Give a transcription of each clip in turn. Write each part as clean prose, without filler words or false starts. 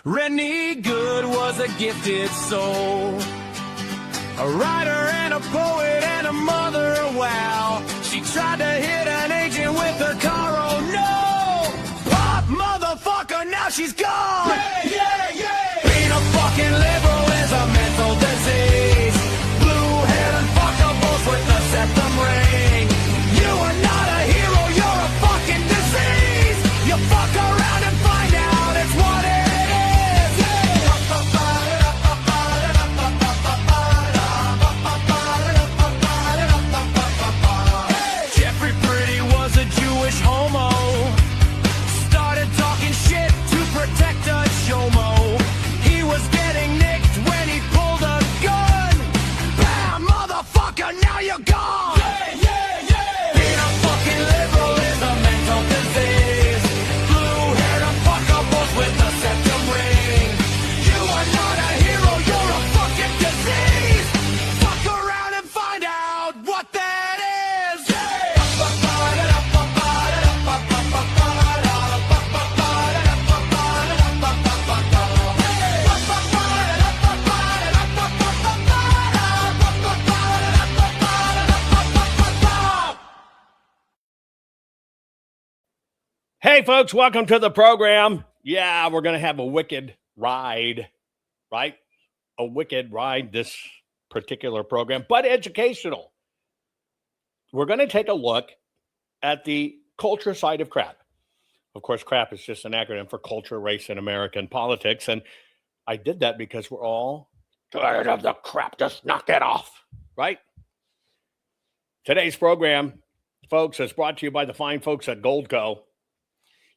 Rennie Good was a gifted soul, a writer and a poet and a mother, wow. She tried to hit an agent with her car, oh no! Pop, motherfucker, now she's gone! Yeah, yeah, yeah! Being a fucking liberal is a mental disease. Blue-haired and fuckables with the septum ring. You are not a hero, you're a fucking disease! You fuck around and find out it's what it is! Jeffrey Pretty was a Jewish homo. Started talking shit to protect a chomo. He was getting nicked when he pulled a gun. Bam, motherfucker, now you're gone! Yeah, yeah, yeah! Being a fucking liberal is a mental disease. Blue-haired and fuckables with the septum ring. You are not a hero, you're a fucking disease. Fuck around and find out what that is. Hey, folks, welcome to the program. Yeah, we're going to have a wicked ride, right? A wicked ride, this particular program, but educational. We're going to take a look at the culture side of crap. Of course, crap is just an acronym for culture, race, and American politics. And I did that because we're all tired of the crap. Just knock it off, right? Today's program, folks, is brought to you by the fine folks at Goldco.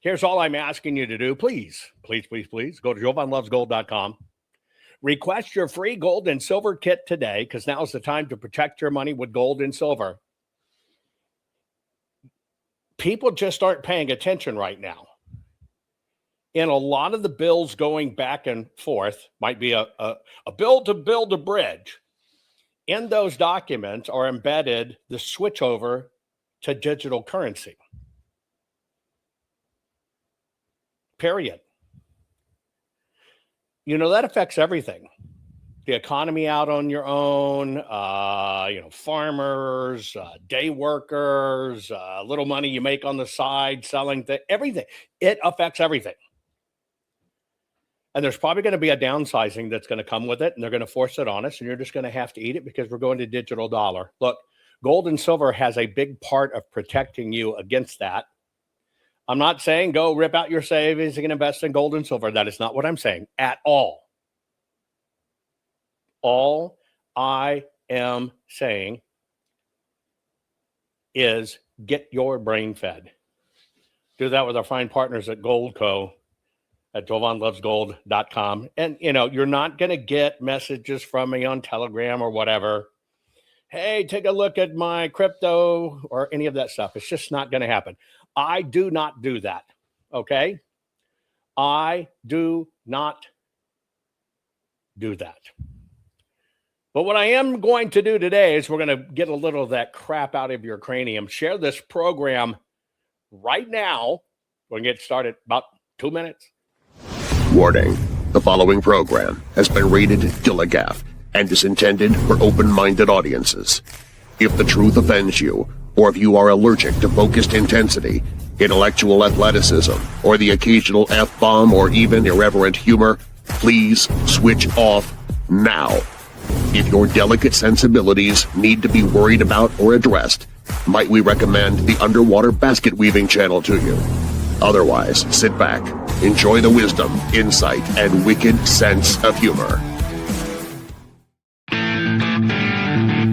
Here's all I'm asking you to do. Please, please, please, please go to jovanlovesgold.com. Request your free gold and silver kit today, because now's the time to protect your money with gold and silver. People just aren't paying attention right now. And a lot of the bills going back and forth might be a bill to build a bridge. In those documents are embedded the switchover to digital currency. Period. You know, that affects everything. The economy out on your own, farmers, day workers, little money you make on the side, selling everything. It affects everything. And there's probably going to be a downsizing that's going to come with it, and they're going to force it on us, and you're just going to have to eat it because we're going to digital dollar. Look, gold and silver has a big part of protecting you against that. I'm not saying go rip out your savings and invest in gold and silver. That is not what I'm saying at all. All I am saying is get your brain fed. Do that with our fine partners at Goldco at jovanlovesgold.com. And, you're not going to get messages from me on Telegram or whatever. Hey, take a look at my crypto or any of that stuff. It's just not going to happen. I do not do that, okay? I do not do that. But what I am going to do today is we're going to get a little of that crap out of your cranium. Share this program right now. We're going to get started about 2 minutes. Warning, the following program has been rated Gilligaff and is intended for open-minded audiences. If the truth offends you, or if you are allergic to focused intensity, intellectual athleticism, or the occasional F-bomb or even irreverent humor, please switch off now. If your delicate sensibilities need to be worried about or addressed, might we recommend the Underwater Basket Weaving channel to you. Otherwise, sit back, enjoy the wisdom, insight, and wicked sense of humor.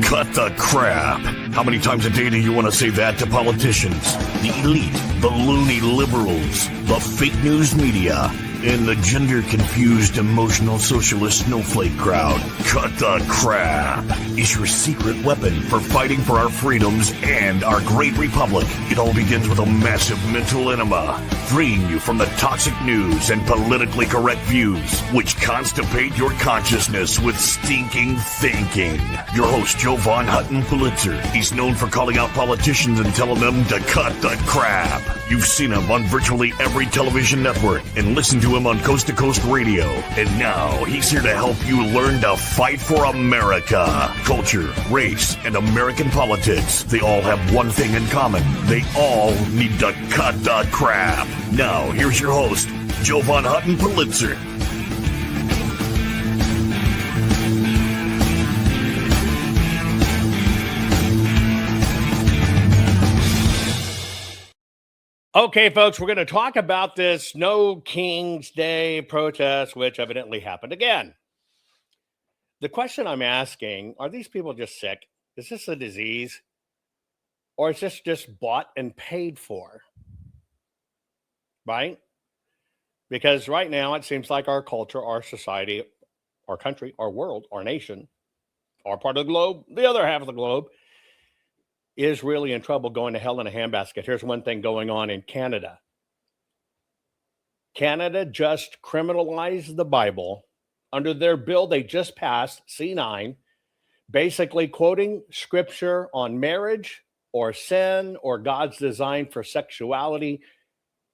Cut the crap. How many times a day do you want to say that to politicians, the elite, the loony liberals, the fake news media, and the gender-confused, emotional socialist snowflake crowd? Cut the crap is your secret weapon for fighting for our freedoms and our great republic. It all begins with a massive mental enema, freeing you from the toxic news and politically correct views, which constipate your consciousness with stinking thinking. Your host, Jovan Hutton Pulitzer. He's known for calling out politicians and telling them to cut the crap. You've seen him on virtually every television network and listened to to him on Coast to Coast Radio. And now he's here to help you learn to fight for America. Culture, race, and American politics. They all have one thing in common. They all need to cut the crap. Now, here's your host, Jovan Hutton Pulitzer. Okay, folks, we're going to talk about this No King's Day protest, which evidently happened again. The question I'm asking, are these people just sick? Is this a disease? Or is this just bought and paid for? Right? Because right now it seems like our culture, our society, our country, our world, our nation, our part of the globe, the other half of the globe, is really in trouble, going to hell in a handbasket. Here's one thing going on in Canada. Canada just criminalized the Bible under their bill they just passed, C9, basically quoting scripture on marriage or sin or God's design for sexuality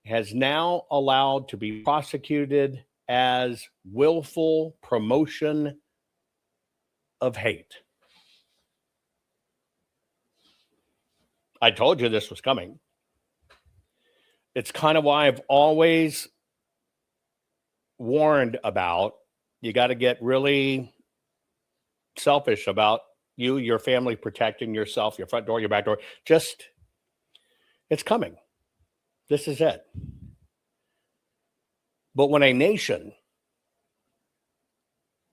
has now allowed to be prosecuted as willful promotion of hate. I told you this was coming. It's kind of why I've always warned about, you got to get really selfish about you, your family, protecting yourself, your front door, your back door. Just, it's coming. This is it. But when a nation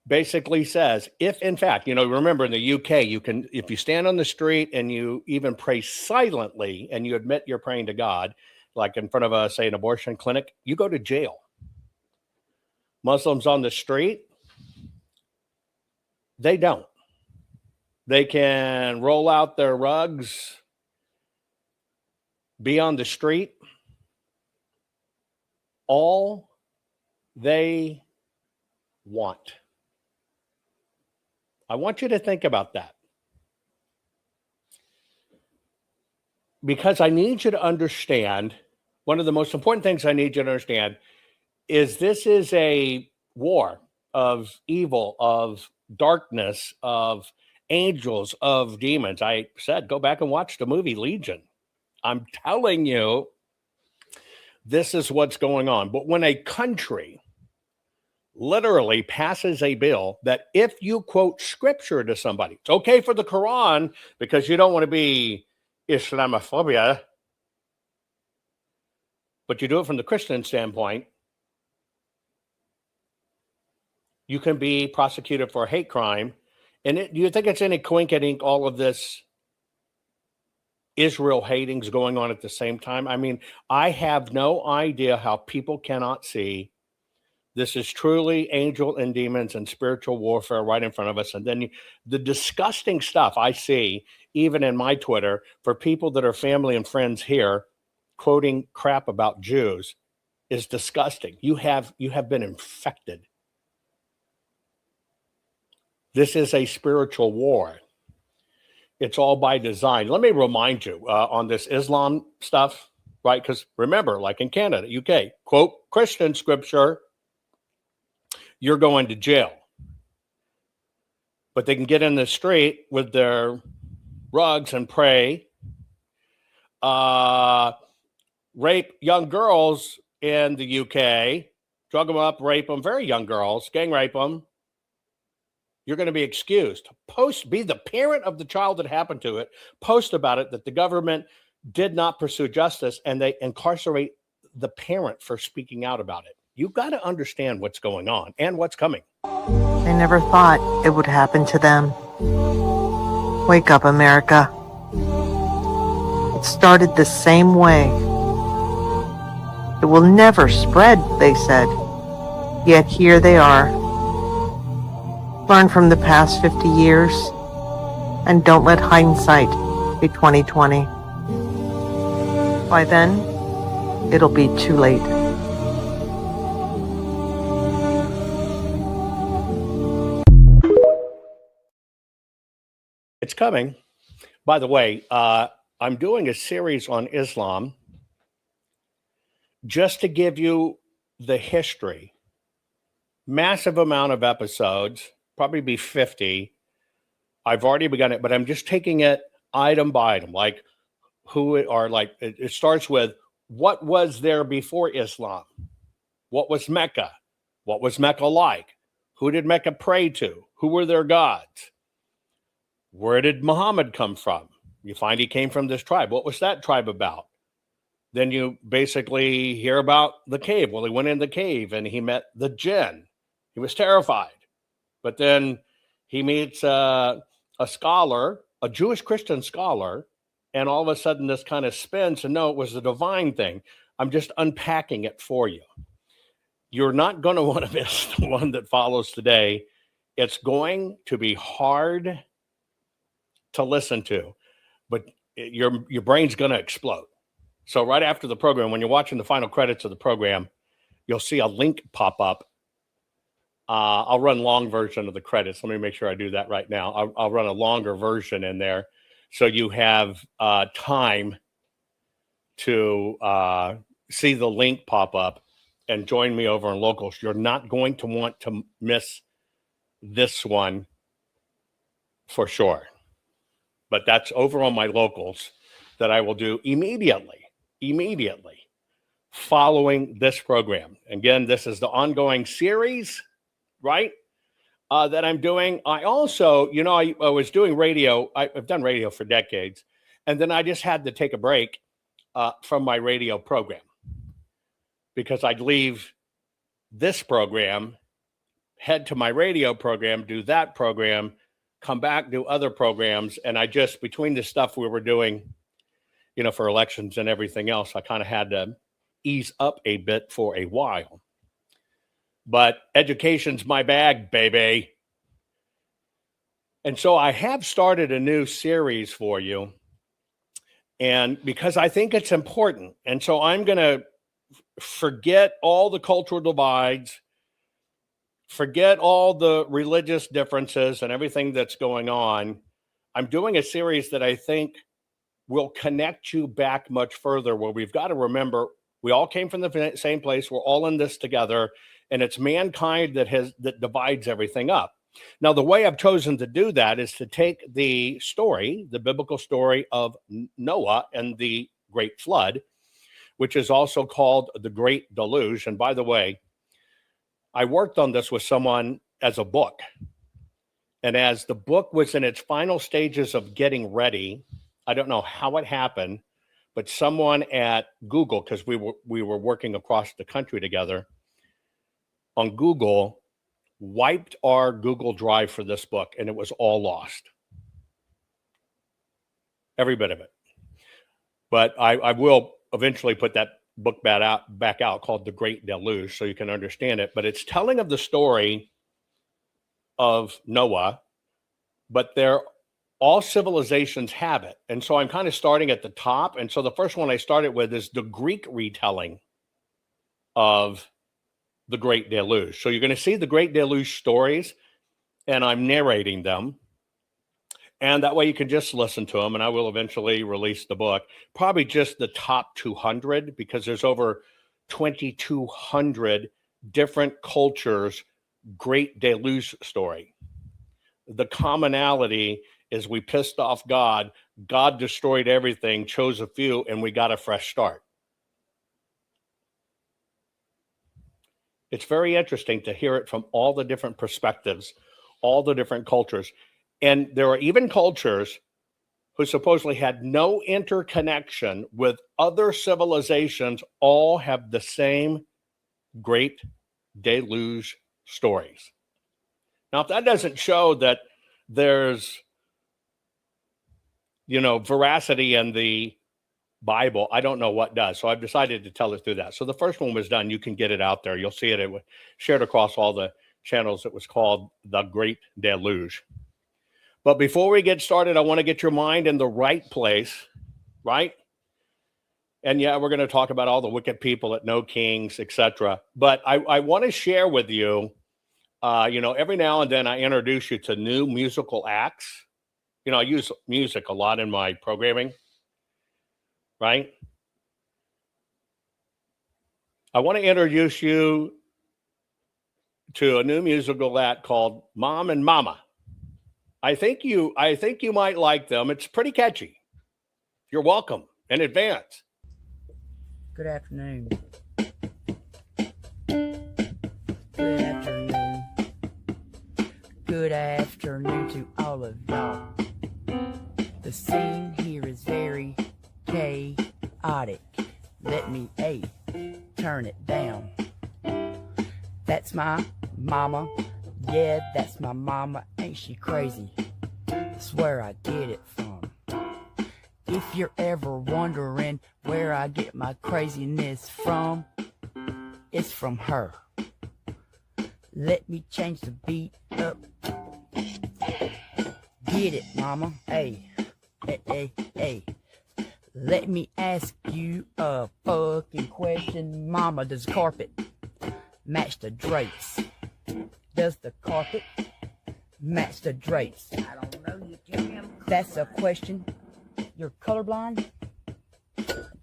basically says, if in fact, remember in the UK, you can, if you stand on the street and you even pray silently and you admit you're praying to God, like in front of say an abortion clinic, you go to jail. Muslims on the street, they don't. They can roll out their rugs, be on the street. All they want. I want you to think about that. Because I need you to understand, one of the most important things I need you to understand is this is a war of evil, of darkness, of angels, of demons. I said, go back and watch the movie Legion. I'm telling you, this is what's going on. But when a country literally passes a bill that if you quote scripture to somebody, it's okay for the Quran because you don't want to be Islamophobia, but you do it from the Christian standpoint, you can be prosecuted for a hate crime. And do you think it's any coincidence all of this Israel hatings going on at the same time? I mean, I have no idea how people cannot see this is truly angel and demons and spiritual warfare right in front of us. And then the disgusting stuff I see, even in my Twitter, for people that are family and friends here, quoting crap about Jews, is disgusting. You have been infected. This is a spiritual war. It's all by design. Let me remind you on this Islam stuff, right? Because remember, like in Canada, UK, quote Christian scripture, you're going to jail. But they can get in the street with their rugs and pray, rape young girls in the UK, drug them up, rape them, very young girls, gang rape them. You're going to be excused. Be the parent of the child that happened to it, post about it, that the government did not pursue justice, and they incarcerate the parent for speaking out about it. You've got to understand what's going on and what's coming. They never thought it would happen to them. Wake up, America. It started the same way. It will never spread, they said. Yet here they are. Learn from the past 50 years and don't let hindsight be 2020. By then, it'll be too late. It's coming. By the way, I'm doing a series on Islam just to give you the history. Massive amount of episodes, probably be 50. I've already begun it, but I'm just taking it item by item, like it starts with what was there before Islam? What was Mecca? What was Mecca like? Who did Mecca pray to? Who were their gods? Where did Muhammad come from? You find he came from this tribe. What was that tribe about? Then you basically hear about the cave. Well, he went in the cave and he met the jinn. He was terrified. But then he meets a scholar, a Jewish Christian scholar, and all of a sudden this kind of spins and no, it was a divine thing. I'm just unpacking it for you. You're not going to want to miss the one that follows today. It's going to be hard to listen to, but your brain's going to explode. So right after the program, when you're watching the final credits of the program, you'll see a link pop up. I'll run long version of the credits. Let me make sure I do that right now. I'll run a longer version in there so you have time to see the link pop up and join me over on Locals. You're not going to want to miss this one for sure. But that's over on my Locals that I will do immediately following this program. Again, this is the ongoing series, right, that I'm doing. I also, I was doing radio. I've done radio for decades. And then I just had to take a break from my radio program because I'd leave this program, head to my radio program, do that program, come back, do other programs. And I just, between the stuff we were doing, for elections and everything else, I kind of had to ease up a bit for a while. But education's my bag, baby. And so I have started a new series for you. And because I think it's important. And so I'm going to forget all the cultural divides, forget all the religious differences and everything that's going on. I'm doing a series that I think will connect you back much further, where we've got to remember we all came from the same place. We're all in this together, and it's mankind that divides everything up. Now, the way I've chosen to do that is to take the biblical story of Noah and the Great Flood, which is also called the Great Deluge. And by the way, I worked on this with someone as a book. And as the book was in its final stages of getting ready, I don't know how it happened, but someone at Google, because we were working across the country together, on Google, wiped our Google Drive for this book, and it was all lost. Every bit of it. But I will eventually put that book back out called The Great Deluge so you can understand it. But it's telling of the story of Noah, but all civilizations have it. And so I'm kind of starting at the top. And so the first one I started with is the Greek retelling of the Great Deluge. So you're going to see the Great Deluge stories, and I'm narrating them. And that way you can just listen to them, and I will eventually release the book. Probably just the top 200, because there's over 2,200 different cultures' Great Deluge story. The commonality is we pissed off God. God destroyed everything, chose a few, and we got a fresh start. It's very interesting to hear it from all the different perspectives, all the different cultures. And there are even cultures who supposedly had no interconnection with other civilizations, all have the same Great Deluge stories. Now, if that doesn't show that there's, veracity in the Bible, I don't know what does. So I've decided to tell it through that. So the first one was done. You can get it out there. You'll see it. It was shared across all the channels. It was called The Great Deluge. But before we get started, I want to get your mind in the right place, right? And yeah, we're going to talk about all the wicked people that know kings, etc. But I want to share with you, every now and then I introduce you to new musical acts. I use music a lot in my programming, right? I want to introduce you to a new musical act called Mom and Mama. I think you might like them. It's pretty catchy. You're welcome in advance. Good afternoon. Good afternoon. Good afternoon to all of y'all. The scene here is very chaotic. Let me turn it down. That's my mama. Yeah, that's my mama. Ain't she crazy? That's where I get it from. If you're ever wondering where I get my craziness from, it's from her. Let me change the beat up. Get it, mama. Hey. Let me ask you a fucking question. Mama, does carpet match the drapes? Does the carpet match the drapes? I don't know. You tell me. That's a question. You're colorblind?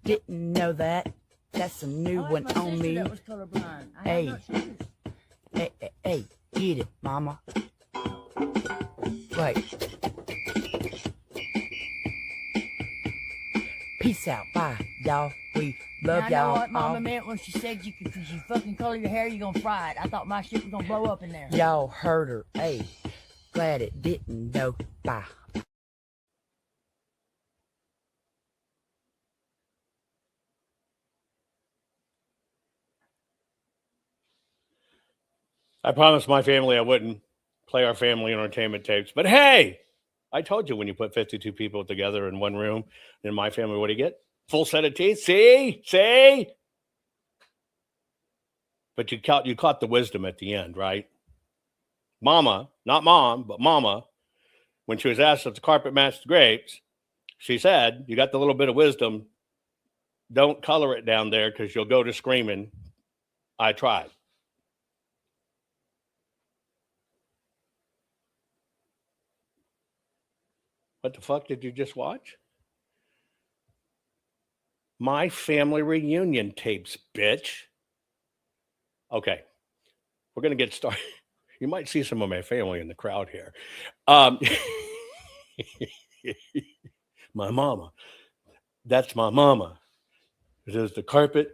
Didn't know that. That's a new one on me. That was colorblind. Hey, get it, mama. Right. Peace out. Bye, y'all. We love I y'all. know what Mama all. meant when she said you fucking color your hair, you're gonna fry it. I thought my shit was gonna blow up in there. Y'all heard her. Hey, glad it didn't though. Bye. I promised my family I wouldn't play our family entertainment tapes. But hey, I told you when you put 52 people together in one room, in my family, what do you get? Full set of teeth. See? But you caught the wisdom at the end, right? Mama, not mom, but mama, when she was asked if the carpet matched the grapes, she said, you got the little bit of wisdom. Don't color it down there because you'll go to screaming. I tried. What the fuck did you just watch? My family reunion tapes, bitch. Okay. We're going to get started. You might see some of my family in the crowd here. My mama. That's my mama. Does the carpet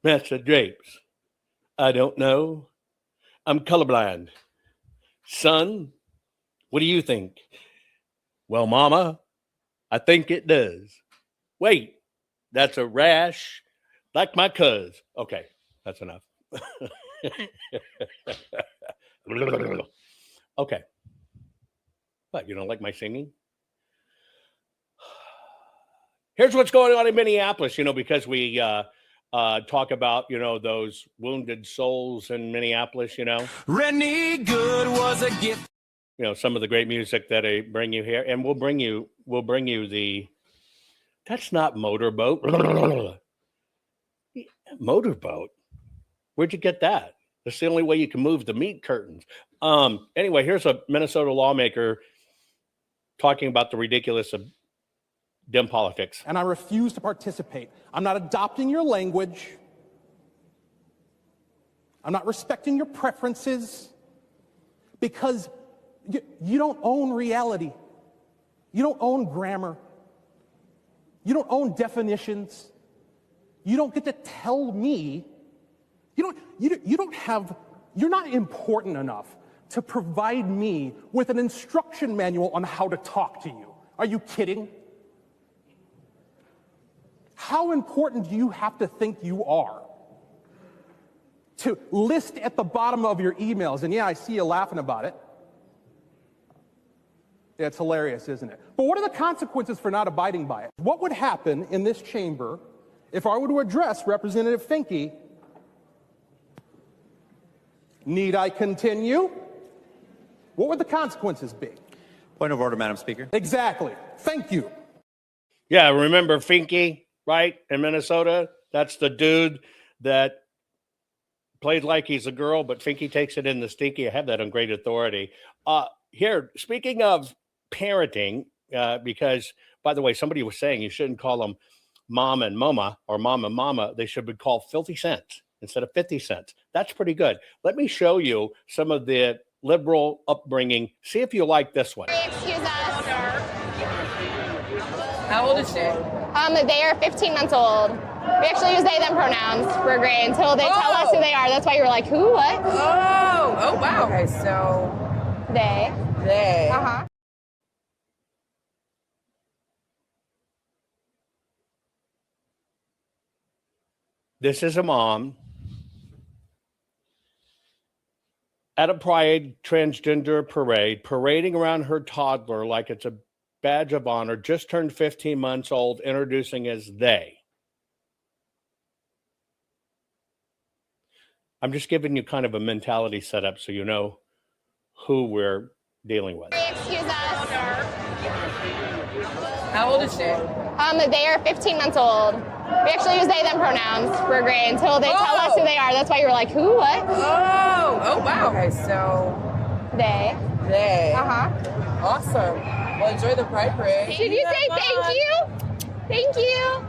match the drapes? I don't know. I'm colorblind. Son, what do you think? Well, mama, I think it does. Wait, that's a rash like my cuz. Okay, that's enough. Okay. What, you don't like my singing? Here's what's going on in Minneapolis, because we talk about, those wounded souls in Minneapolis, Rennie Good was a gift. Some of the great music that I bring you here, and we'll bring you the, that's not motorboat. Motorboat? Where'd you get that? That's the only way you can move the meat curtains. Anyway, here's a Minnesota lawmaker talking about the ridiculous of dim politics. And I refuse to participate. I'm not adopting your language. I'm not respecting your preferences because you don't own reality. You don't own grammar. You don't own definitions. You don't get to tell me. You're not important enough to provide me with an instruction manual on how to talk to you. Are you kidding? How important do you have to think you are to list at the bottom of your emails? And yeah, I see you laughing about it. Yeah, it's hilarious, isn't it? But what are the consequences for not abiding by it? What would happen in this chamber if I were to address Representative Finke? Need I continue? What would the consequences be? Point of order, Madam Speaker. Exactly. Thank you. Yeah, remember Finke, right, in Minnesota? That's the dude that played like he's a girl, but Finke takes it in the stinky. I have that on great authority. Here, speaking of parenting, because, by the way, somebody was saying you shouldn't call them mom and mama or mom and mama. They should be called filthy cents. instead of 50 cents. That's pretty good. Let me show you some of the liberal upbringing. See if you like this one. Excuse us. How old is she? They are 15 months old. We actually use they, them pronouns. We're great until they tell us who they are. That's why you were like, who, what? Oh, wow. Okay, so They. Uh-huh. This is a mom at a pride transgender parade, parading around her toddler like it's a badge of honor, just turned 15 months old, introducing as they. I'm just giving you kind of a mentality setup so you know who we're dealing with. Excuse us. how old is she? They are 15 months old. We actually use they, them pronouns. We're great until they tell us who they are. That's why you were like, who, what? Oh, wow. Okay, so They. Uh-huh. Awesome. Well, enjoy the Pride Parade. Did you say thank you? Thank you.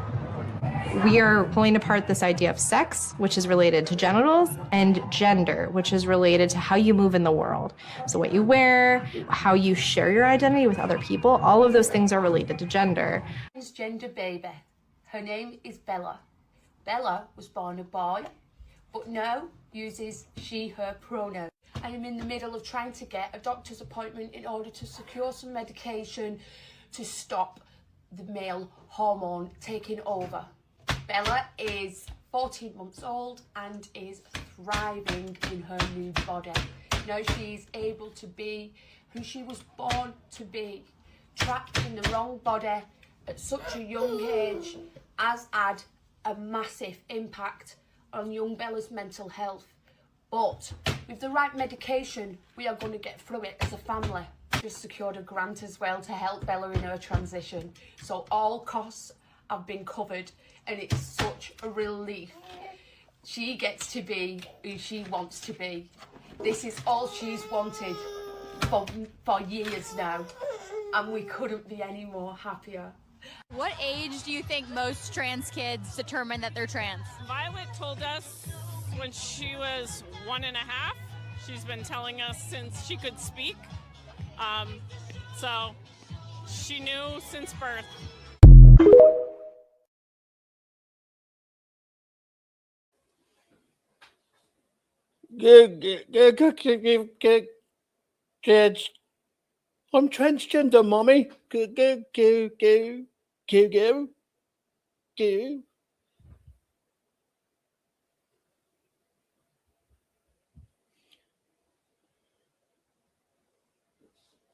We are pulling apart this idea of sex, which is related to genitals, and gender, which is related to how you move in the world. So what you wear, how you share your identity with other people, all of those things are related to gender. Transgender baby. Her name is Bella. Bella was born a boy, but now uses she, her pronoun. I am in the middle of trying to get a doctor's appointment in order to secure some medication to stop the male hormone taking over. Bella is 14 months old and is thriving in her new body. Now she's able to be who she was born to be. Trapped in the wrong body at such a young age has had a massive impact on young Bella's mental health. But with the right medication, we are going to get through it as a family. Just secured a grant as well to help Bella in her transition. So all costs have been covered and it's such a relief. She gets to be who she wants to be. This is all she's wanted for years now, and we couldn't be any more happier. What age do you think most trans kids determine that they're trans? Violet told us when she was 1.5. She's been telling us since she could speak. So she knew since birth. Kids, I'm transgender, mommy.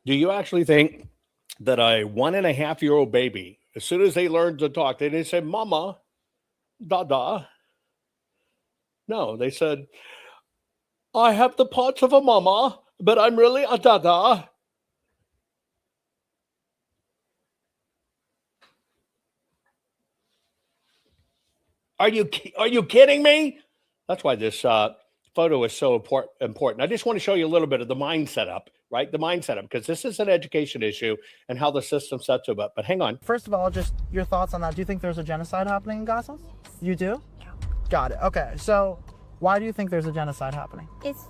Do you actually think that a 1.5-year-old baby, as soon as they learn to talk, they didn't say, Mama, Dada? No, they said, I have the parts of a mama, but I'm really a Dada. Are you kidding me? That's why this photo is so important. I just want to show you a little bit of the mind setup, right? The mind setup, because this is an education issue and how the system sets it up. But hang on. First of all, just your thoughts on that. Do you think there's a genocide happening in Gaza? You do? Yeah. Got it. Okay. So why do you think there's a genocide happening? It's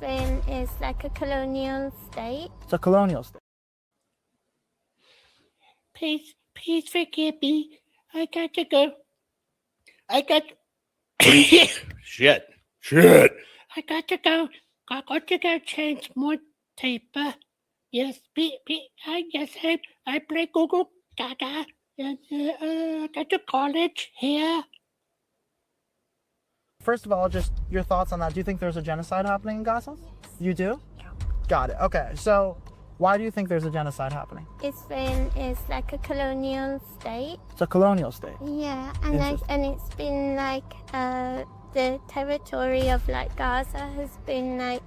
like a colonial state. It's a colonial state. Please forgive me. I got to go. Shit. I got to go. I got to go change more paper. Yes, I play Google Gaga. And got to college here. First of all, just your thoughts on that. Do you think there's a genocide happening in Gaza? You do? Yeah. Got it. Okay. So why do you think there's a genocide happening? It's like a colonial state. It's a colonial state. Yeah, and it's been like the territory of like Gaza has been like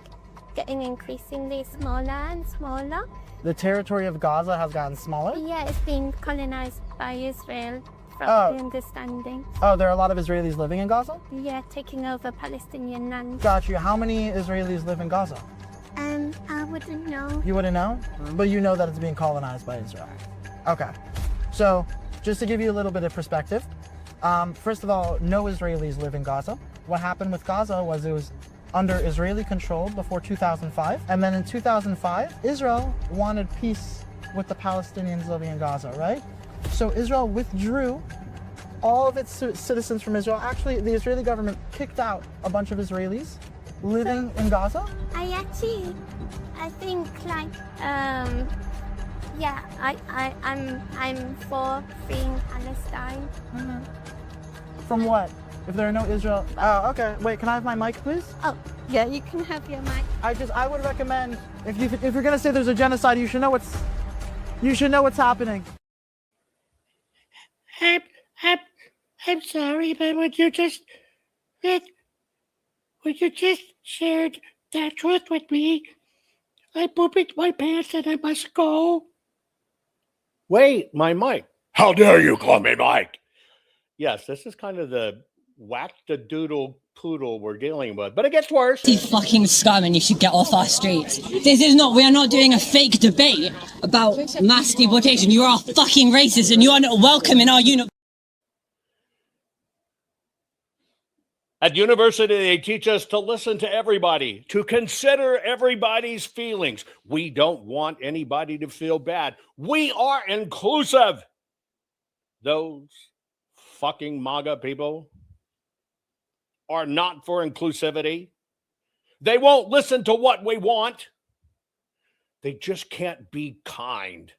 getting increasingly smaller and smaller. The territory of Gaza has gotten smaller? Yeah, it's been colonized by Israel, from the understanding. Oh, there are a lot of Israelis living in Gaza? Yeah, taking over Palestinian land. Got you. How many Israelis live in Gaza? I wouldn't know. You wouldn't know? But you know that it's being colonized by Israel. Okay. So, just to give you a little bit of perspective, first of all, no Israelis live in Gaza. What happened with Gaza was it was under Israeli control before 2005. And then in 2005, Israel wanted peace with the Palestinians living in Gaza, right? So Israel withdrew all of its citizens from Israel. Actually, the Israeli government kicked out a bunch of Israelis living in Gaza. I think like, yeah, I'm for freeing Palestine. From what? If there are no Israel, oh, okay. Wait, can I have my mic, please? Oh, yeah, you can have your mic. I would recommend if you're gonna say there's a genocide, you should know what's happening. I'm sorry, but when you just shared that truth with me, I pooped my pants and I must go. Wait, my mic. How dare you call me Mike? Yes, this is kind of the whack-the-doodle poodle we're dealing with, but it gets worse. You fucking scum, and you should get off our streets. We are not doing a fake debate about mass deportation. You are fucking racist and you are not welcome in our university. At university, they teach us to listen to everybody, to consider everybody's feelings. We don't want anybody to feel bad. We are inclusive. Those fucking MAGA people are not for inclusivity. They won't listen to what we want. They just can't be kind.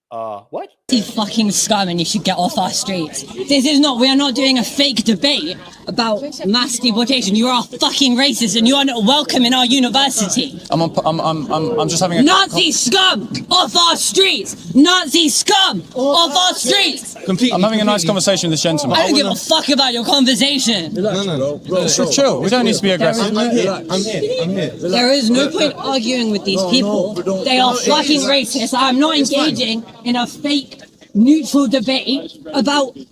What? You fucking scum, and you should get off our streets. We are not doing a fake debate about mass deportation. You are fucking racist and you are not welcome in our university. I'm just having a Nazi scum off our streets. Nazi scum off our streets. I'm having a nice conversation with this gentleman. I don't give a fuck about your conversation. No. Just chill. We don't need to be aggressive. I'm here. There is no point arguing with these people. They are fucking racist. I'm not engaging in a fake neutral debate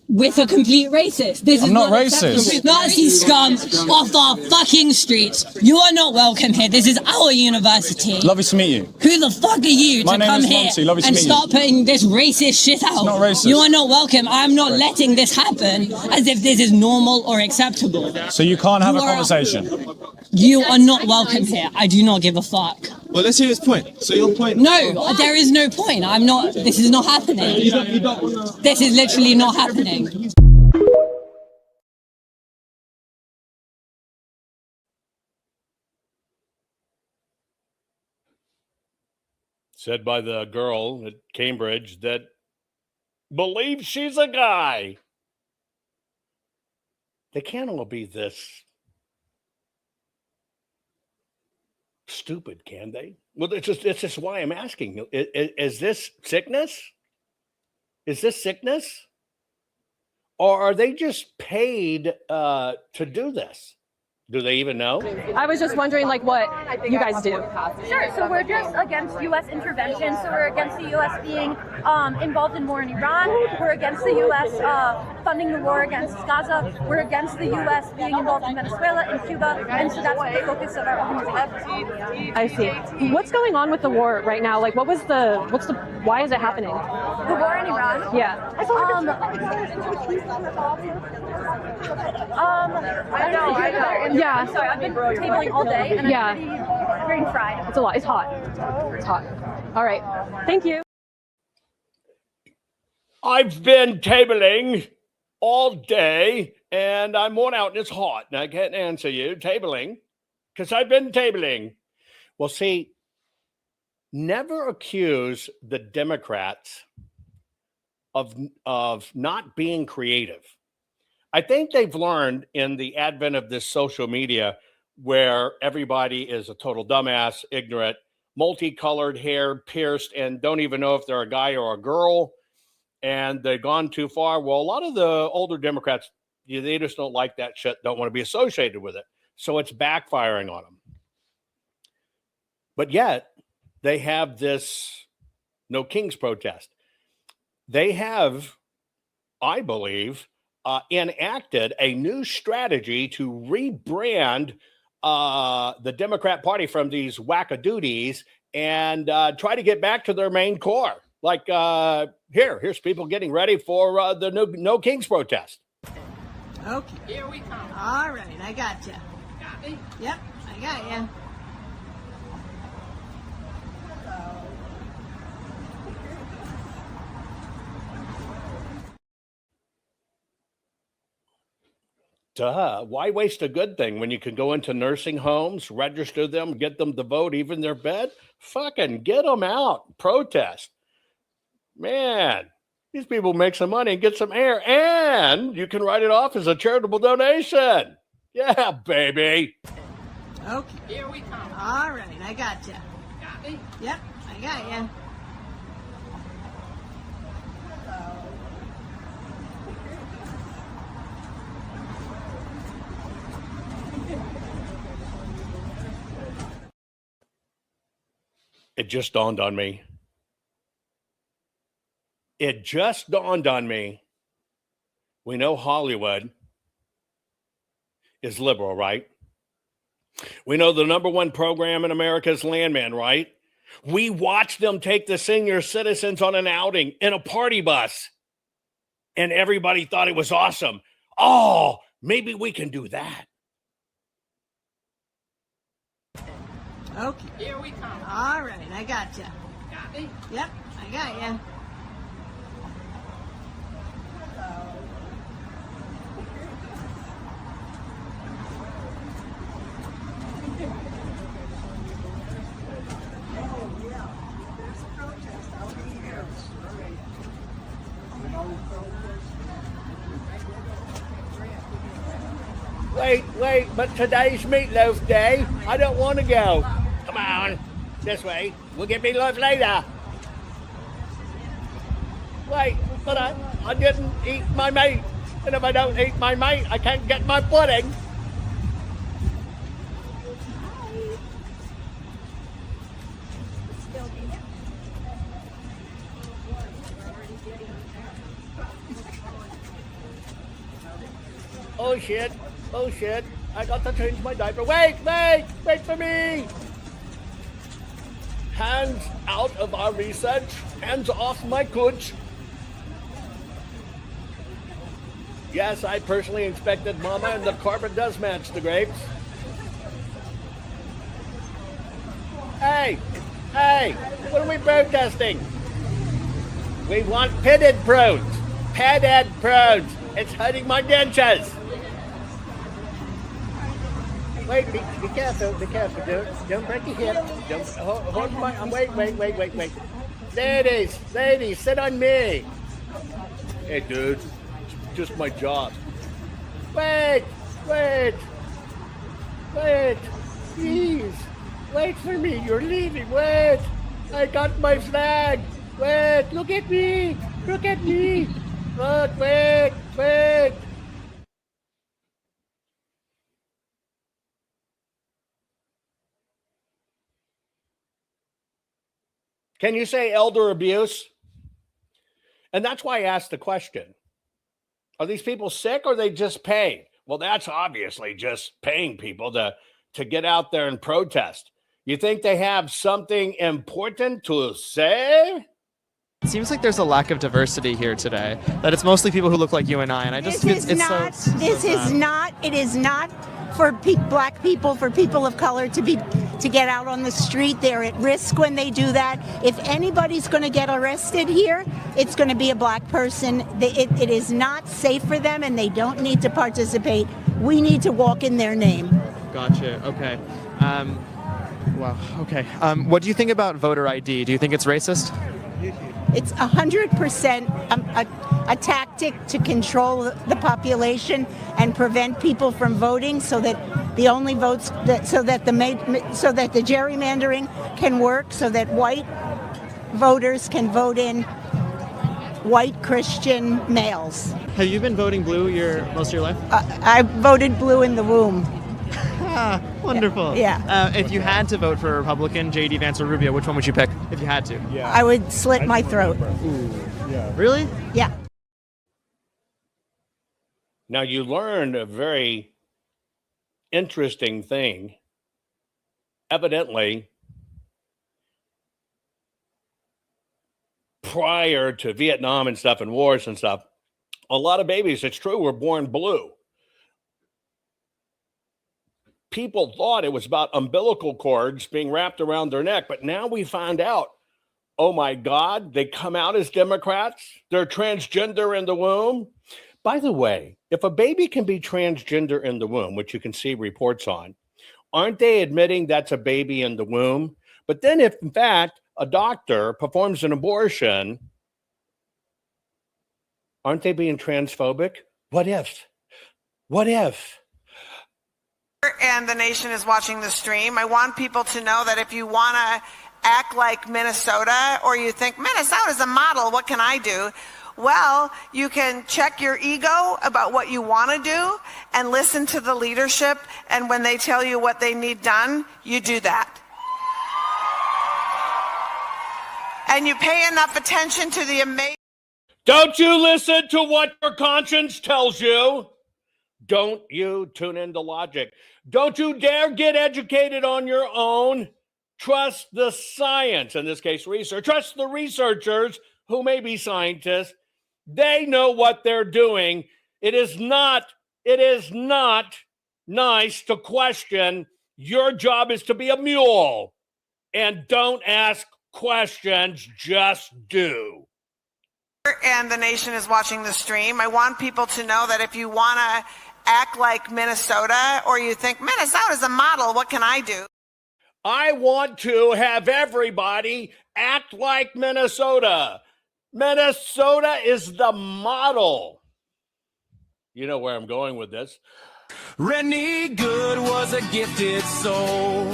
with a complete racist. I'm not racist. Nazi scum off our fucking streets. You are not welcome here. This is our university. Lovely to meet you. Who the fuck are you to come here and start putting this racist shit out? It's not racist. You are not welcome. I'm not letting this happen as if this is normal or acceptable. So you can't have a conversation? You are not welcome here. I do not give a fuck. Well, let's hear his point. So your point? No, there is no point. This is not happening. This is literally not happening. Said by the girl at Cambridge that believes she's a guy. They can't all be this stupid, can they? Well, it's just why I'm asking. Is this sickness? Is this sickness? Or are they just paid to do this? Do they even know? I was just wondering, like, what you guys do. Sure. So we're just against U.S. intervention. So we're against the U.S. being involved in war in Iran. We're against the U.S. Funding the war against Gaza. We're against the U.S. being involved in Venezuela and Cuba. And so that's the focus of our organization. I see. What's going on with the war right now? Like, why is it happening? The war in Iran? Yeah. I know. Yeah. Sorry, I've been tabling all day and I'm pretty green fried. It's a lot. It's hot. It's hot. All right. Thank you. I've been tabling all day and I'm worn out and it's hot and I can't answer you tabling because I've been tabling. Well, see, never accuse the Democrats of not being creative. I think they've learned in the advent of this social media where everybody is a total dumbass, ignorant, multicolored hair, pierced, and don't even know if they're a guy or a girl, and they've gone too far. Well, a lot of the older Democrats, they just don't like that shit, don't want to be associated with it. So it's backfiring on them. But yet, they have this No Kings protest. They have, I believe, enacted a new strategy to rebrand the Democrat Party from these wackadoodies and try to get back to their main core. Like, here's people getting ready for the No Kings protest. Okay. Here we come. All right, I got you. Got me? Yep, I got you. Duh. Why waste a good thing when you can go into nursing homes, register them, get them to vote, even their bed? Fucking get them out. Protest. Man, these people make some money and get some air, and you can write it off as a charitable donation. Yeah, baby. Okay. Here we come. All right, I got you. Got me? Yep, I got you. It just dawned on me. It just dawned on me. We know Hollywood is liberal, right? We know the number one program in America is Landman, right? We watched them take the senior citizens on an outing in a party bus, and everybody thought it was awesome. Oh, maybe we can do that. Okay. Here we come. All right, I got you. Got me? Yep, I got you. Wait, but today's meatloaf day. I don't want to go. Come on, this way. We'll get meatloaf later. Wait, but I didn't eat my meat. And if I don't eat my meat, I can't get my pudding. Oh shit. I got to change my diaper. Wait for me. Hands out of our research. Hands off my cooch. Yes, I personally inspected Mama, and the carpet does match the grapes. Hey, what are we protesting? We want pitted prunes. Pitted prunes. It's hurting my dentures. Wait, be careful, don't break your hip. Hold my, wait. Ladies, sit on me. Hey, dude, it's just my job. Wait, please, wait for me, you're leaving, wait. I got my flag, wait, look at me. Look, wait. Can you say elder abuse? And that's why I asked the question. Are these people sick or are they just paid? Well, that's obviously just paying people to get out there and protest. You think they have something important to say? It seems like there's a lack of diversity here today. That it's mostly people who look like you and I. And I just It is not for black people, for people of color to get out on the street. They're at risk when they do that. If anybody's going to get arrested here, it's going to be a black person. It is not safe for them, and they don't need to participate. We need to walk in their name. Gotcha. Okay. Wow. Okay. What do you think about voter ID? Do you think it's racist? It's 100% a tactic to control the population and prevent people from voting, so that the only votes so that the gerrymandering can work, so that white voters can vote in white Christian males. Have you been voting blue most of your life? I voted blue in the womb. Wonderful. Yeah. If you had to vote for a Republican, J.D. Vance or Rubio, which one would you pick if you had to? Yeah. I would slit my throat. Ooh. Yeah. Really? Yeah. Now, you learned a very interesting thing. Evidently, prior to Vietnam and stuff and wars and stuff, a lot of babies, it's true, were born blue. people thought it was about umbilical cords being wrapped around their neck. But now we find out, oh my God, they come out as Democrats. They're transgender in the womb. By the way, if a baby can be transgender in the womb, which you can see reports on, aren't they admitting that's a baby in the womb? But then if, in fact, a doctor performs an abortion, aren't they being transphobic? What if? What if? And the nation is watching the stream. I want people to know that if you want to act like Minnesota, or you think, Minnesota's a model, what can I do? Well, you can check your ego about what you want to do and listen to the leadership, and when they tell you what they need done, you do that. And you pay enough attention to the amazing... Don't you listen to what your conscience tells you? Don't you tune into logic? Don't you dare get educated on your own. Trust the science, in this case research. Trust the researchers who may be scientists. They know what they're doing. It is not nice to question. Your job is to be a mule. And don't ask questions, just do. And the nation is watching the stream. I want people to know that if you want to act like Minnesota, or you think, Minnesota's a model, what can I do? I want to have everybody act like Minnesota. Minnesota is the model. You know where I'm going with this. Rennie Good was a gifted soul,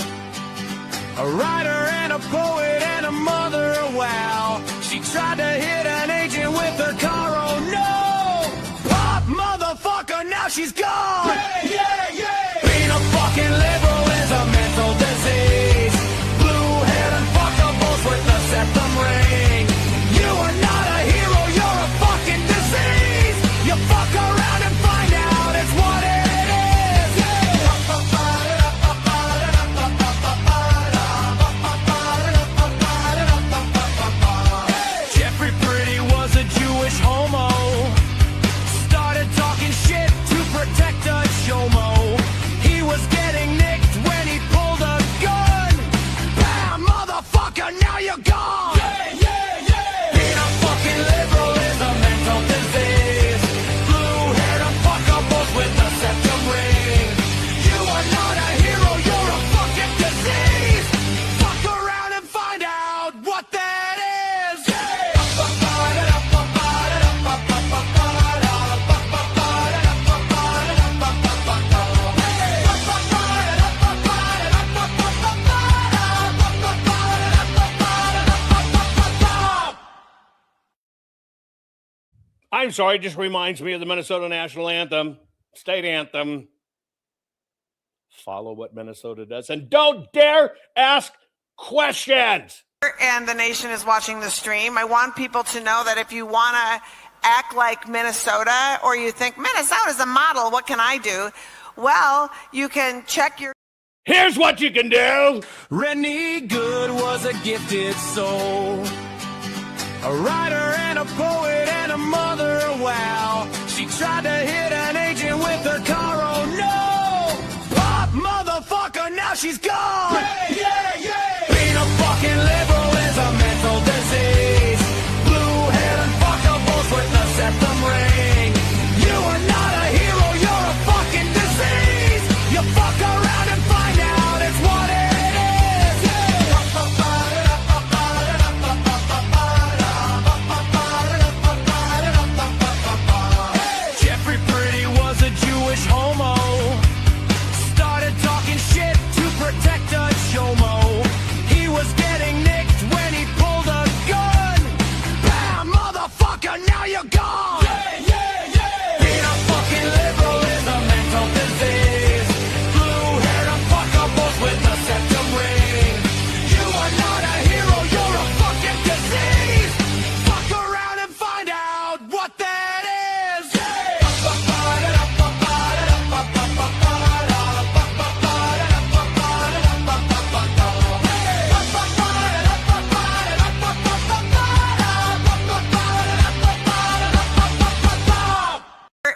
a writer and a poet and a mother, wow. She tried to hit an agent with her car, oh no! Pop, motherfucker, now she's gone! Yeah, yeah, yeah! Being a fucking liberal is a mental disease. Blue-haired and fuckables with the septum ring. You are not a hero, you're a fucking disease! You fuck around and find out it's what it is! Jeffrey Pretty was a Jewish homo. Started talking shit to protect a chomo. He was getting nicked when he pulled a gun. Bam, motherfucker, now you're gone! Yeah, yeah, yeah! Being a fucking liberal is a mental disease. Blue-haired and fuckables with the septum ring. You are not a hero, you're a fucking disease. Fuck around and find out what that is. I'm sorry, it just reminds me of the Minnesota national anthem, state anthem. Follow what Minnesota does and don't dare ask questions. And the nation is watching the stream. I want people to know that if you want to act like Minnesota, or you think, Minnesota's a model, what can I do? Well, you can check your... Here's what you can do. Rennie Good was a gifted soul, a writer and a poet and a mother, wow. She tried to hit an agent with her car, oh no! Pop, motherfucker, now she's gone! Yeah, yeah, yeah! Being a fucking liberal is a mental disease. Blue-haired and fuckables with the septum ring. You are not a hero, you're a fucking disease. You fuck around and find out it's what it is. Jeffrey Pretty was a Jewish homo. Started talking shit to protect a chomo. He was getting nicked when he pulled a gun. Bam, motherfucker, now you're gone! Yeah, yeah, yeah! Being a fucking liberal is a mental disease. Blue-haired and fuckables with the septum ring. You are not a hero, you're a fucking disease. Fuck around and find out what that is.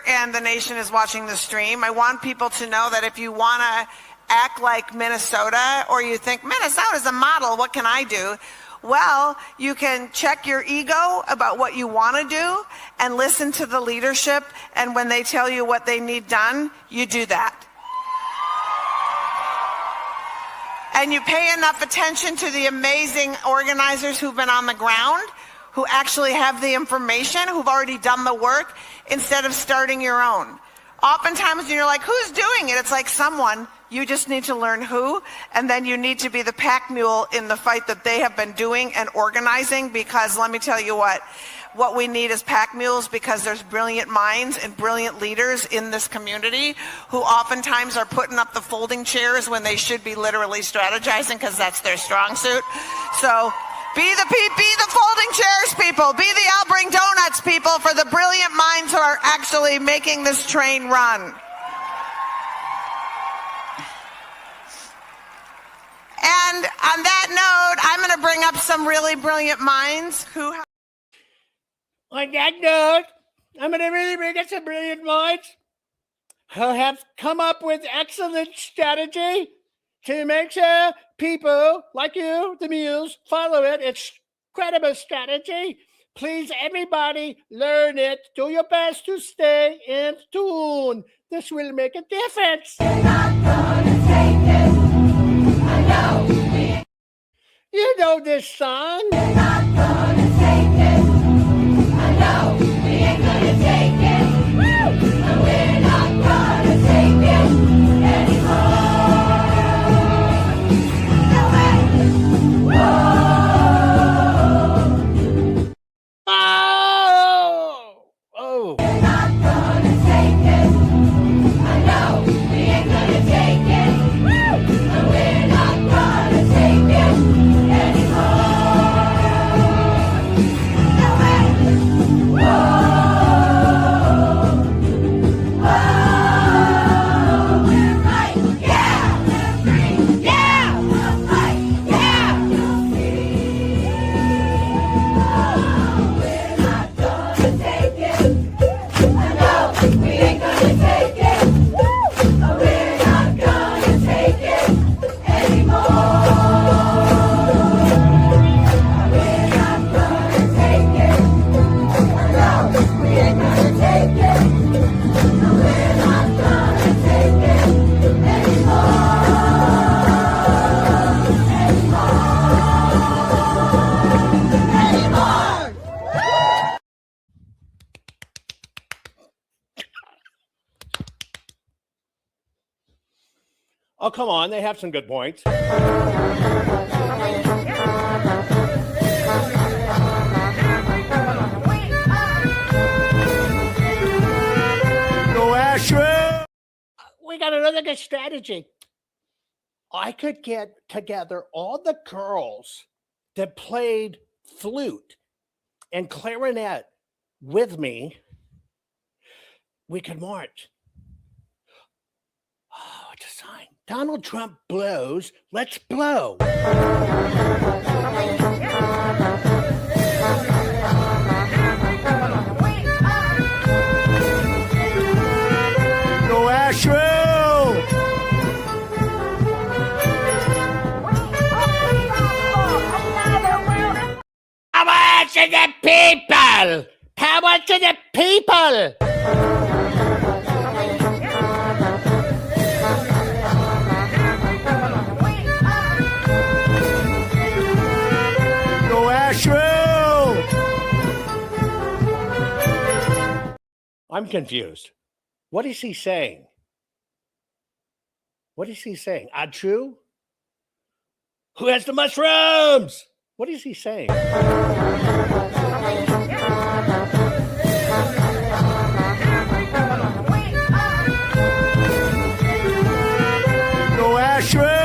And the nation is watching the stream. I want people to know that if you want to act like Minnesota, or you think Minnesota is a model, what can I do? Well, you can check your ego about what you want to do and listen to the leadership, and when they tell you what they need done, you do that. And you pay enough attention to the amazing organizers who've been on the ground, who actually have the information, who've already done the work, instead of starting your own. Oftentimes when you're like, who's doing it? It's like someone. You just need to learn who, and then you need to be the pack mule in the fight that they have been doing and organizing, because let me tell you what we need is pack mules, because there's brilliant minds and brilliant leaders in this community who oftentimes are putting up the folding chairs when they should be literally strategizing, because that's their strong suit. So be the folding chairs people, be the I'll bring donuts people for the brilliant minds who are actually making this train run. And on that note, I'm going to bring up some really brilliant minds who have... On that note, I'm going to really bring up some brilliant minds who have come up with excellent strategy to make sure people like you, the mules, follow it. It's credible strategy. Please, everybody, learn it. Do your best to stay in tune. This will make a difference. We're not gonna take it. I know. You know this song. We're not gonna take it. I know. We ain't gonna take it. Woo! And we're not gonna take it anymore. Oh! We're not gonna take it. I know we ain't gonna take it. Woo! And we're not gonna take it anymore. No way. Whoa! Whoa! We're right. Yeah! We're free. Yeah! We'll fight. Yeah! You'll see. Oh, we're not gonna take it. I know we ain't gonna take it. But we're not gonna take it anymore. We're not gonna take it. I know we ain't gonna take it. But we're not gonna take it anymore. Oh, come on. They have some good points. Go Astro! We got another good strategy. I could get together all the girls that played flute and clarinet with me. We could march. Oh, it's a sign. Donald Trump blows. Let's blow. Go Astro! Power to the people! Power to the people! Go Astro! I'm confused. What is he saying? What is he saying? Achoo? Who has the mushrooms? What is he saying? Go Astro!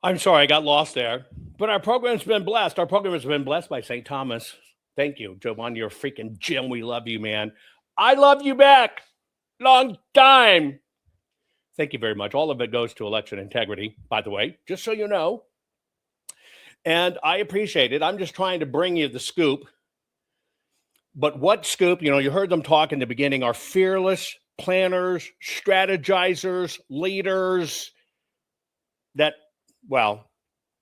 I'm sorry, I got lost there. But our program's been blessed. Our program has been blessed by St. Thomas. Thank you, Jovan. You're a freaking Jim. We love you, man. I love you back. Long time. Thank you very much. All of it goes to election integrity, by the way, just so you know. And I appreciate it. I'm just trying to bring you the scoop. But what scoop? You heard them talk in the beginning, are fearless planners, strategizers, leaders that, well,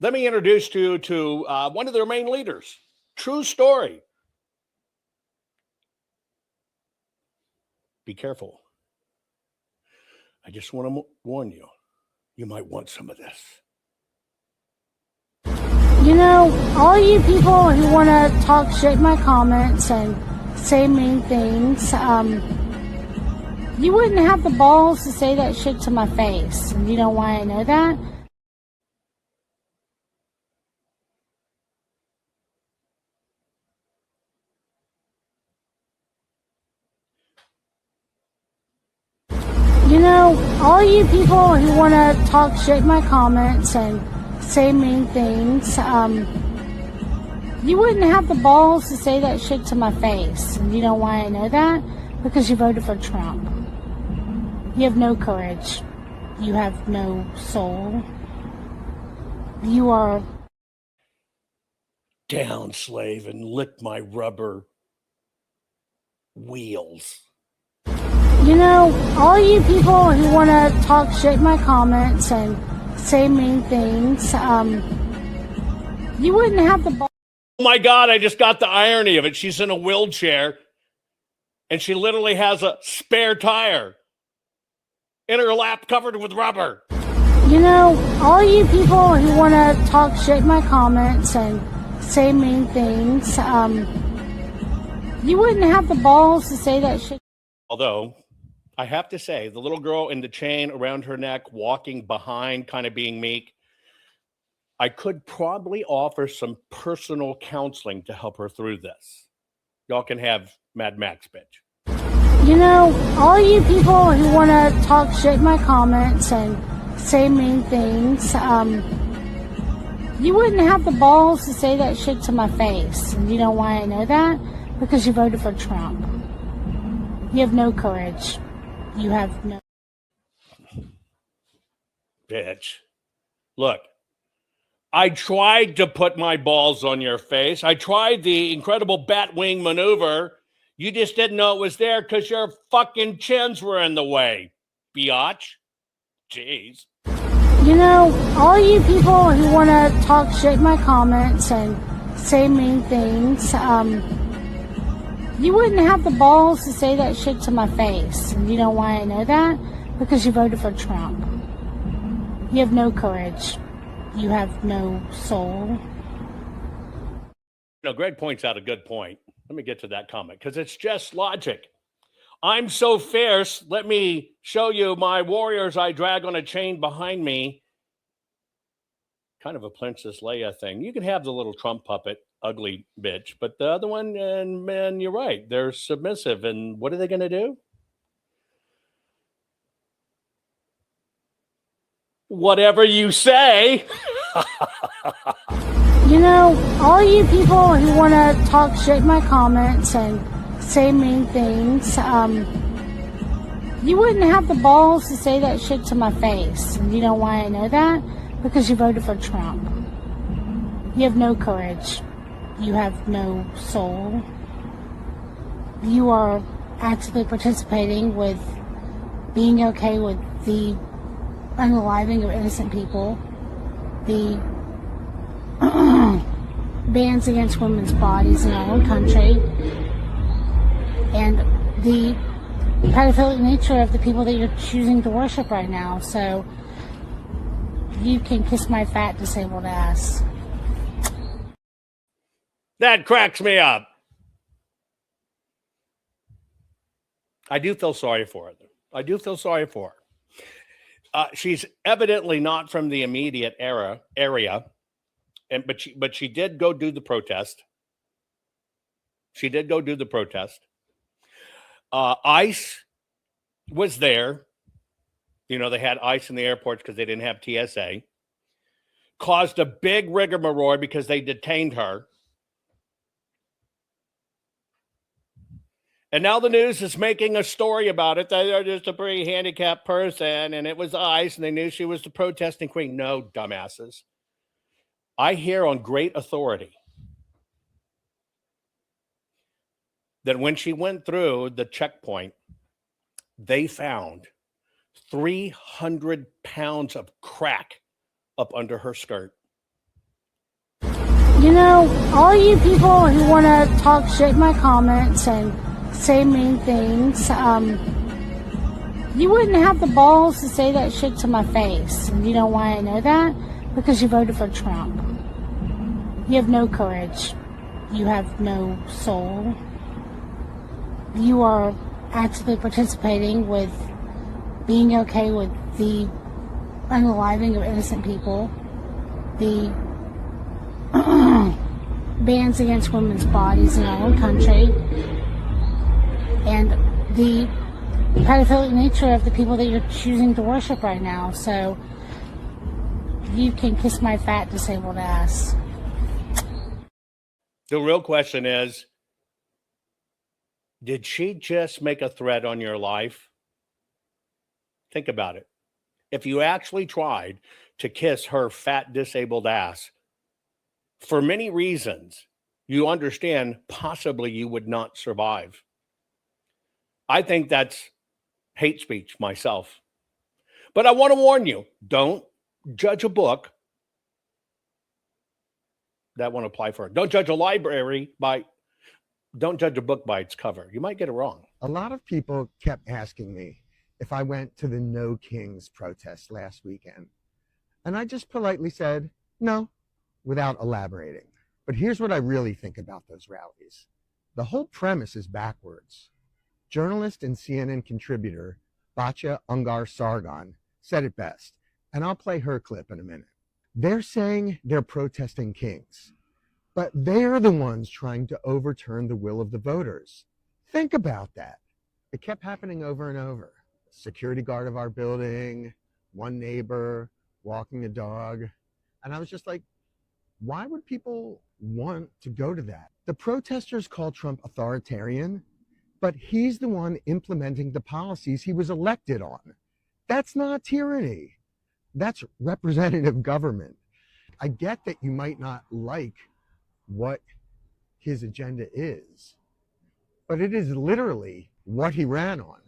let me introduce you to one of their main leaders. True story. Be careful. I just want to warn you, you might want some of this. All you people who want to talk shit in my comments and say mean things, you wouldn't have the balls to say that shit to my face. And you know why I know that? All you people who want to talk shit in my comments and say mean things, you wouldn't have the balls to say that shit to my face. And you know why I know that? Because you voted for Trump. You have no courage. You have no soul. You are... Down, slave, and lick my rubber wheels. All you people who want to talk shit in my comments and say mean things, you wouldn't have the balls. Oh my God, I just got the irony of it. She's in a wheelchair and she literally has a spare tire in her lap covered with rubber. All you people who want to talk shit in my comments and say mean things, you wouldn't have the balls to say that shit. Although, I have to say, the little girl in the chain around her neck, walking behind, kind of being meek, I could probably offer some personal counseling to help her through this. Y'all can have Mad Max, bitch. All you people who want to talk shit in my comments and say mean things, you wouldn't have the balls to say that shit to my face. And you know why I know that? Because you voted for Trump. You have no courage. You have no... Bitch. Look, I tried to put my balls on your face. I tried the incredible bat wing maneuver. You just didn't know it was there because your fucking chins were in the way, biatch. Jeez. All you people who want to talk shit in my comments and say mean things, you wouldn't have the balls to say that shit to my face. And you know why I know that? Because you voted for Trump. You have no courage. You have no soul. Greg points out a good point. Let me get to that comment because it's just logic. I'm so fierce. Let me show you my warriors I drag on a chain behind me. Kind of a Princess Leia thing. You can have the little Trump puppet, ugly bitch, but the other one, and man, you're right. They're submissive. And what are they going to do? Whatever you say. All you people who want to talk shit in my comments and say mean things, you wouldn't have the balls to say that shit to my face. And you know why I know that? Because you voted for Trump. You have no courage. You have no soul. You are actively participating with being okay with the unaliving of innocent people, the bans against women's bodies in our own country, and the pedophilic nature of the people that you're choosing to worship right now. So you can kiss my fat disabled ass. That cracks me up. I do feel sorry for her. I do feel sorry for her. She's evidently not from the immediate area, but she did go do the protest. She did go do the protest. ICE was there. They had ICE in the airports because they didn't have TSA. caused a big rigmarole because they detained her. And now the news is making a story about it. They're just a pretty handicapped person, and it was ICE, and they knew she was the protesting queen. No, dumbasses. I hear on great authority that when she went through the checkpoint, they found 300 pounds of crack up under her skirt. You know, all you people who want to talk shit in my comments and say mean things, you wouldn't have the balls to say that shit to my face. And you know why I know that? Because you voted for Trump. You have no courage. You have no soul. You are actively participating with being okay with the unaliving of innocent people, the bans against women's bodies in our own country, and the pedophilic nature of the people that you're choosing to worship right now. So you can kiss my fat disabled ass. The real question is, did she just make a threat on your life? Think about it. If you actually tried to kiss her fat disabled ass, for many reasons, you understand possibly you would not survive. I think that's hate speech myself. But I want to warn you, don't judge a book. That won't apply for it. Don't judge a don't judge a book by its cover. You might get it wrong. A lot of people kept asking me if I went to the No Kings protest last weekend. And I just politely said, no, without elaborating. But here's what I really think about those rallies. The whole premise is backwards. Journalist and CNN contributor Batya Ungar-Sargon said it best, and I'll play her clip in a minute. They're saying they're protesting kings, but they're the ones trying to overturn the will of the voters. Think about that. It kept happening over and over. Security guard of our building, one neighbor walking a dog. And I was just like, why would people want to go to that? The protesters call Trump authoritarian, but he's the one implementing the policies he was elected on. That's not tyranny. That's representative government. I get that you might not like what his agenda is, but it is literally what he ran on.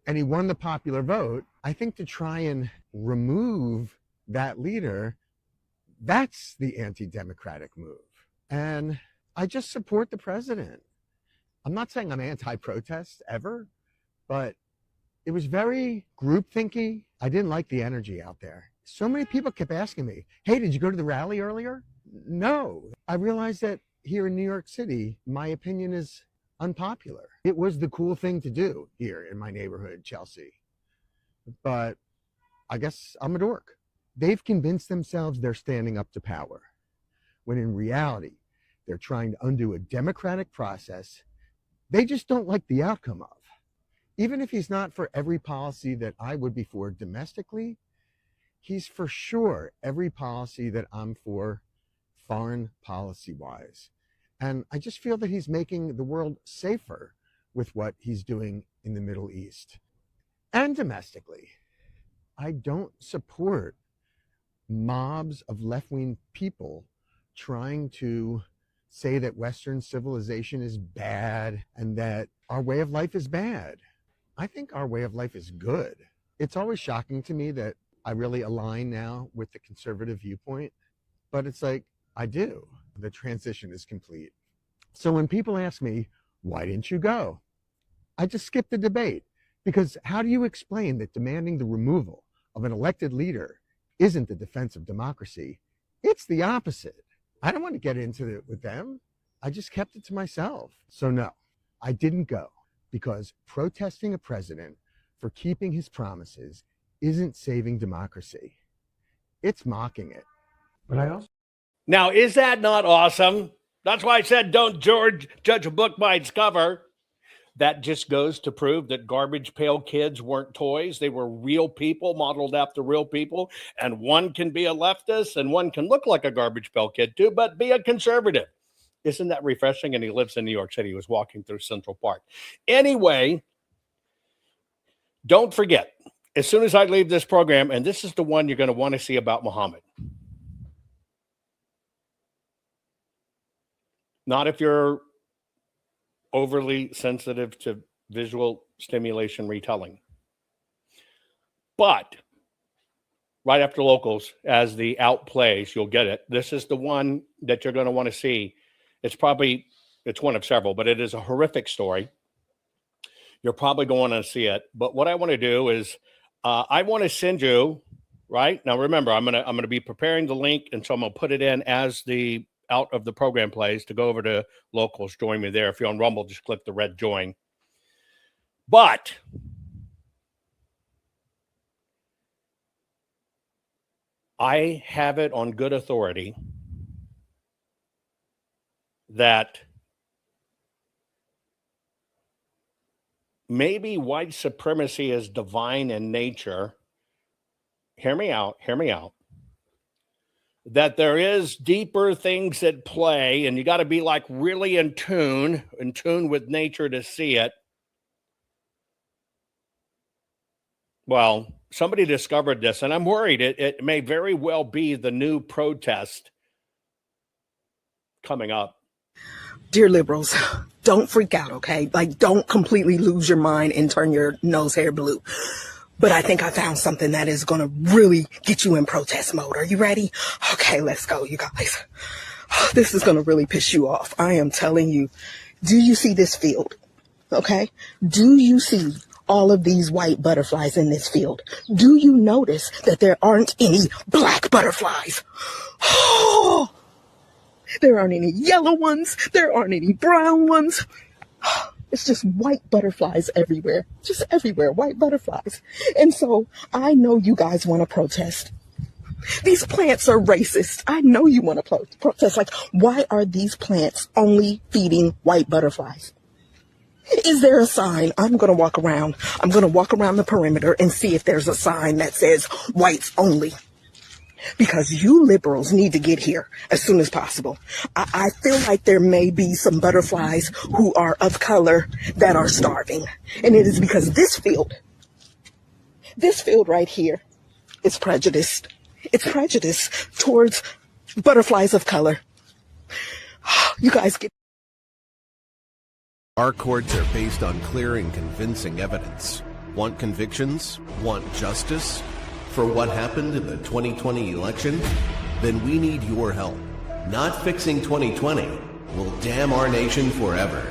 And he won the popular vote. I think to try and remove that leader, that's the anti-democratic move. And I just support the president. I'm not saying I'm anti-protest ever, but it was very groupthinky. I didn't like the energy out there. So many people kept asking me, hey, did you go to the rally earlier? No. I realized that here in New York City, my opinion is unpopular. It was the cool thing to do here in my neighborhood, Chelsea. But I guess I'm a dork. They've convinced themselves they're standing up to power, when in reality, they're trying to undo a democratic process they just don't like the outcome of. Even if he's not for every policy that I would be for domestically, he's for sure every policy that I'm for foreign policy-wise. And I just feel that he's making the world safer with what he's doing in the Middle East. And domestically, I don't support mobs of left-wing people trying to say that Western civilization is bad and that our way of life is bad. I think our way of life is good. It's always shocking to me that I really align now with the conservative viewpoint, but it's like, I do. The transition is complete. So when people ask me, why didn't you go? I just skip the debate, because how do you explain that demanding the removal of an elected leader isn't the defense of democracy? It's the opposite. I don't want to get into it with them. I just kept it to myself. So no, I didn't go, because protesting a president for keeping his promises isn't saving democracy. It's mocking it. But I also... Now, is that not awesome? That's why I said don't judge a book by its cover. That just goes to prove that garbage pail kids weren't toys. They were real people modeled after real people. And one can be a leftist and one can look like a garbage pail kid too, but be a conservative. Isn't that refreshing? And he lives in New York City. He was walking through Central Park. Anyway, don't forget, as soon as I leave this program, and this is the one you're going to want to see about Muhammad. Not if you're overly sensitive to visual stimulation retelling. But right after locals, as the outplays, you'll get it. This is the one that you're going to want to see. It's one of several, but it is a horrific story. You're probably going to see it. But what I want to do is I want to send you, right? Now, remember, I'm going to be preparing the link, and so I'm going to put it in as the out of the program plays to go over to locals. Join me there. If you're on Rumble, just click the red join. But I have it on good authority that maybe white supremacy is divine in nature. Hear me out. That there is deeper things at play, and you got to be like really in tune with nature to see it. Well, somebody discovered this, and I'm worried it may very well be the new protest coming up. Dear liberals, don't freak out, okay? Like, don't completely lose your mind and turn your nose hair blue. But I think I found something that is going to really get you in protest mode. Are you ready? Okay, let's go, you guys. This is going to really piss you off. I am telling you. Do you see this field? Okay? Do you see all of these white butterflies in this field? Do you notice that there aren't any black butterflies? Oh, there aren't any yellow ones. There aren't any brown ones. It's just white butterflies everywhere. Just everywhere, white butterflies. And so I know you guys want to protest. These plants are racist. I know you want to protest. Like, why are these plants only feeding white butterflies? Is there a sign? I'm going to walk around the perimeter and see if there's a sign that says whites only. Because you liberals need to get here as soon as possible. I feel like there may be some butterflies who are of color that are starving. And it is because this field right here is prejudiced. It's prejudiced towards butterflies of color. You guys get... Our courts are based on clear and convincing evidence. Want convictions? Want justice? For what happened in the 2020 election? Then we need your help. Not fixing 2020 will damn our nation forever.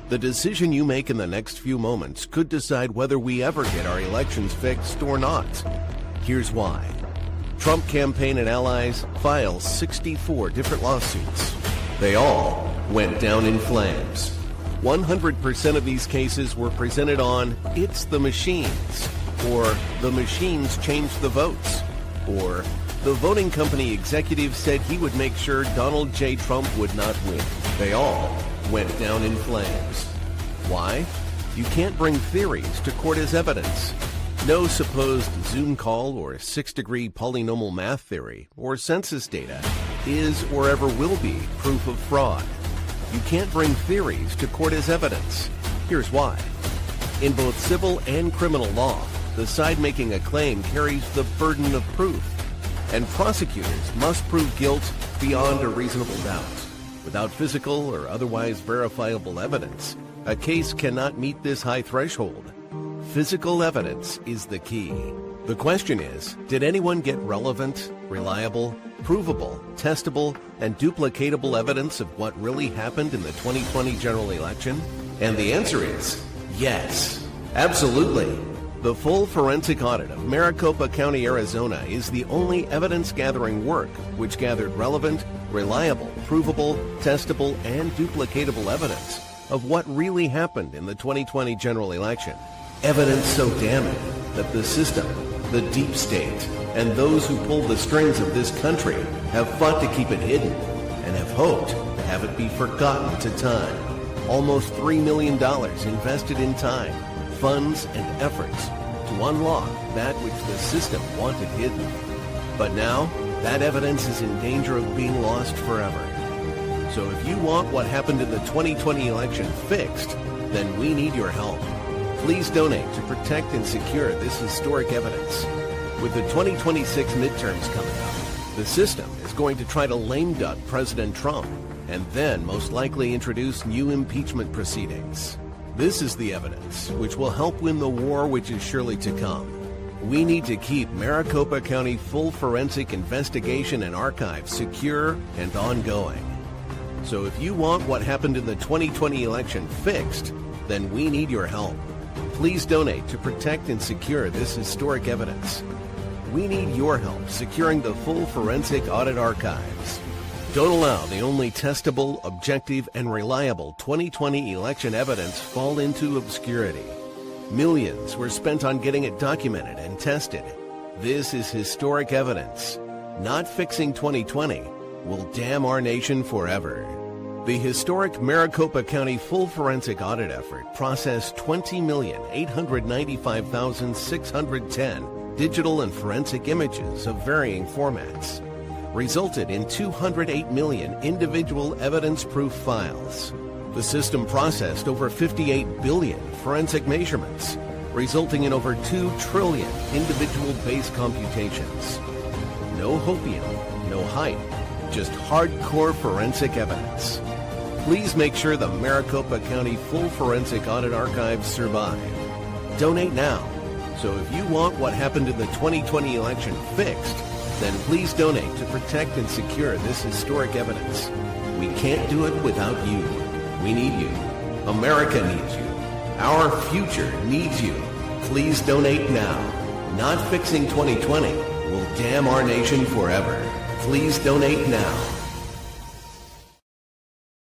The decision you make in the next few moments could decide whether we ever get our elections fixed or not. Here's why. Trump campaign and allies filed 64 different lawsuits. They all went down in flames. 100% of these cases were presented on "It's the machines," or "The machines changed the votes," or "The voting company executive said he would make sure Donald J. Trump would not win." They all went down in flames. Why? You can't bring theories to court as evidence. No supposed Zoom call or six-degree polynomial math theory or census data is or ever will be proof of fraud. You can't bring theories to court as evidence. Here's why. In both civil and criminal law, the side making a claim carries the burden of proof, and prosecutors must prove guilt beyond a reasonable doubt. Without physical or otherwise verifiable evidence, a case cannot meet this high threshold. Physical evidence is the key. The question is, did anyone get relevant, reliable, provable, testable, and duplicatable evidence of what really happened in the 2020 general election? And the answer is yes, absolutely. The full forensic audit of Maricopa County, Arizona is the only evidence-gathering work which gathered relevant, reliable, provable, testable, and duplicatable evidence of what really happened in the 2020 general election. Evidence so damning that the system, the deep state, and those who pull the strings of this country have fought to keep it hidden and have hoped to have it be forgotten to time. Almost $3 million invested in time, funds, and efforts to unlock that which the system wanted hidden. But now, that evidence is in danger of being lost forever. So if you want what happened in the 2020 election fixed, then we need your help. Please donate to protect and secure this historic evidence. With the 2026 midterms coming up, the system is going to try to lame duck President Trump and then most likely introduce new impeachment proceedings. This is the evidence which will help win the war which is surely to come. We need to keep Maricopa County full forensic investigation and archive secure and ongoing. So if you want what happened in the 2020 election fixed, then we need your help. Please donate to protect and secure this historic evidence. We need your help securing the full forensic audit archives. Don't allow the only testable, objective, and reliable 2020 election evidence fall into obscurity. Millions were spent on getting it documented and tested. This is historic evidence. Not fixing 2020 will damn our nation forever. The historic Maricopa County full forensic audit effort processed 20,895,610 digital and forensic images of varying formats, resulted in 208 million individual evidence-proof files. The system processed over 58 billion forensic measurements, resulting in over 2 trillion individual base computations. No hopium, no hype, just hardcore forensic evidence. Please make sure the Maricopa County full forensic audit archives survive. Donate now. So if you want what happened in the 2020 election fixed, then please donate to protect and secure this historic evidence. We can't do it without you. We need you. America needs you. Our future needs you. Please donate now. Not fixing 2020 will damn our nation forever. Please donate now.